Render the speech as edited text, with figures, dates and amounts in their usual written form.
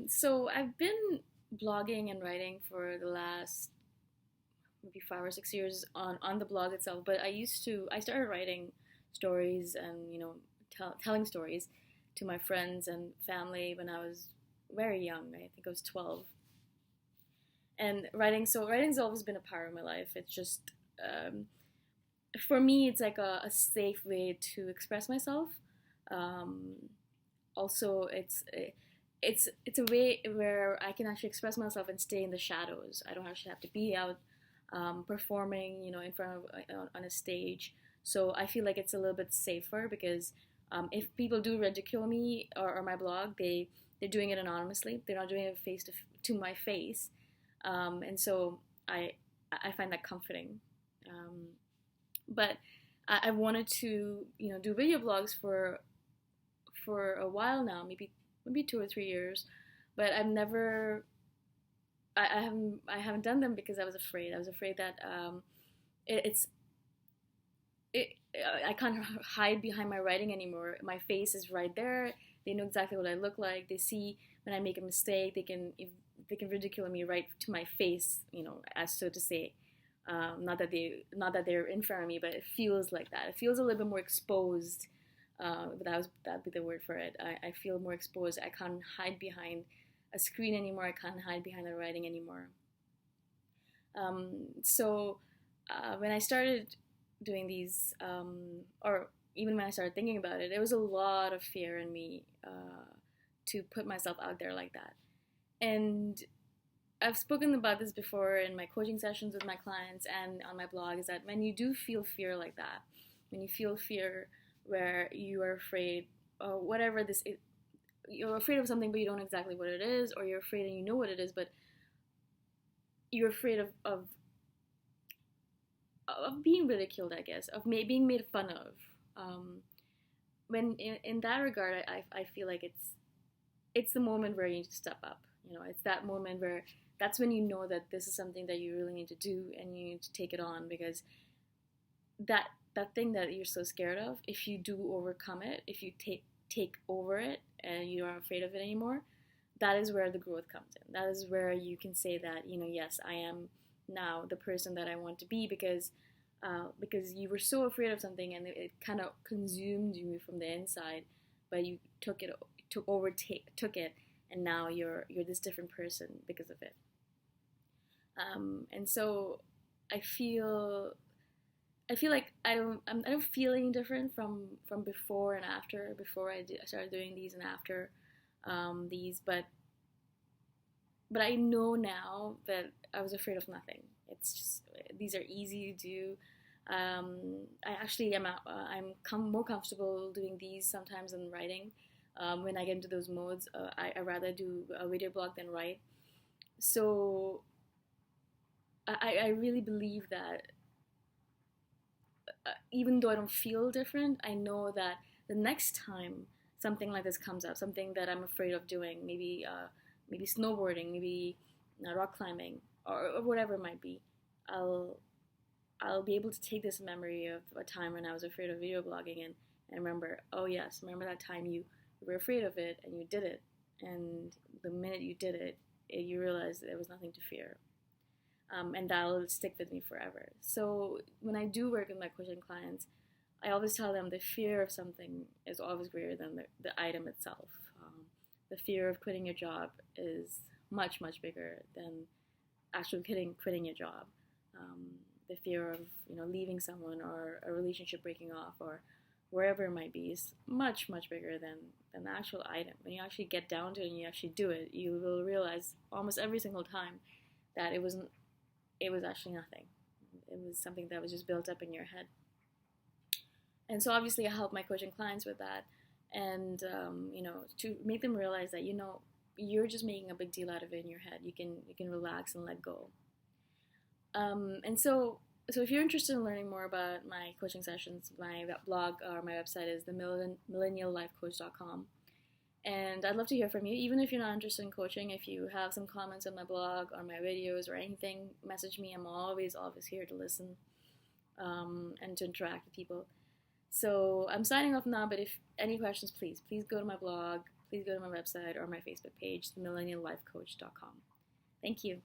So I've been blogging and writing for the last maybe 5 or 6 years on the blog itself. But I started writing stories and telling stories to my friends and family when I was very young. I think I was 12. And writing's always been a part of my life. It's just um, for me, it's like a safe way to express myself. Um, Also, it's a way where I can actually express myself and stay in the shadows. I don't actually have to be out performing, in front of on a stage. So I feel like it's a little bit safer because if people do ridicule me or my blog, they're doing it anonymously. They're not doing it to my face, and so I find that comforting. Um, but I wanted to do video blogs for a while now, maybe 2 or 3 years, but I haven't done them because I was afraid. I was afraid that it, it's it I can't hide behind my writing anymore. My face is right there. They know exactly what I look like. They see when I make a mistake. They can ridicule me right to my face, as so to say. Not that they're in front of me, but it feels like that. It feels a little bit more exposed. But that'd be the word for it. I feel more exposed. I can't hide behind a screen anymore. I can't hide behind the writing anymore. So when I started doing these, or even when I started thinking about it, there was a lot of fear in me to put myself out there like that. And I've spoken about this before in my coaching sessions with my clients and on my blog, is that when you do feel fear like that, when you feel fear where you are afraid, whatever this is, you're afraid of something but you don't know exactly what it is, or you're afraid and you know what it is, but you're afraid of being ridiculed, I guess, of being made fun of. When in that regard, I feel like it's the moment where you need to step up. It's that moment where that's when you know that this is something that you really need to do and you need to take it on, because that thing that you're so scared of, if you do overcome it, if you take over it and you aren't afraid of it anymore, that is where the growth comes in. That is where you can say that, yes, I am now the person that I want to be, because you were so afraid of something and it kind of consumed you from the inside, but you took it, and now you're this different person because of it. And so I feel I feel like I don't feel any different from before and after. Before I started doing these and after these, but I know now that I was afraid of nothing. It's just these are easy to do. I actually I'm more comfortable doing these sometimes than writing. When I get into those modes, I rather do a video blog than write. So I really believe that even though I don't feel different, I know that the next time something like this comes up, something that I'm afraid of doing, maybe snowboarding, maybe rock climbing, or whatever it might be, I'll I'll be able to take this memory of a time when I was afraid of video blogging and remember, oh yes, remember that time you were afraid of it and you did it, and the minute you did it, you realized there was nothing to fear. And that'll stick with me forever. So when I do work with my coaching clients, I always tell them the fear of something is always greater than the item itself. The fear of quitting your job is much, much bigger than actually quitting your job. Um, the fear of leaving someone or a relationship breaking off or wherever it might be is much, much bigger than the actual item. When you actually get down to it and you actually do it, you will realize almost every single time that it was actually nothing. It was something that was just built up in your head. And so obviously I help my coaching clients with that, and to make them realize that you're just making a big deal out of it in your head. You can relax and let go. And so if you're interested in learning more about my coaching sessions, my blog or my website is the millenniallifecoach.com. And I'd love to hear from you, even if you're not interested in coaching. If you have some comments on my blog or my videos or anything, message me. I'm always here to listen and to interact with people. So I'm signing off now, but if any questions, please go to my blog. please go to my website or my Facebook page, themillenniallifecoach.com. Thank you.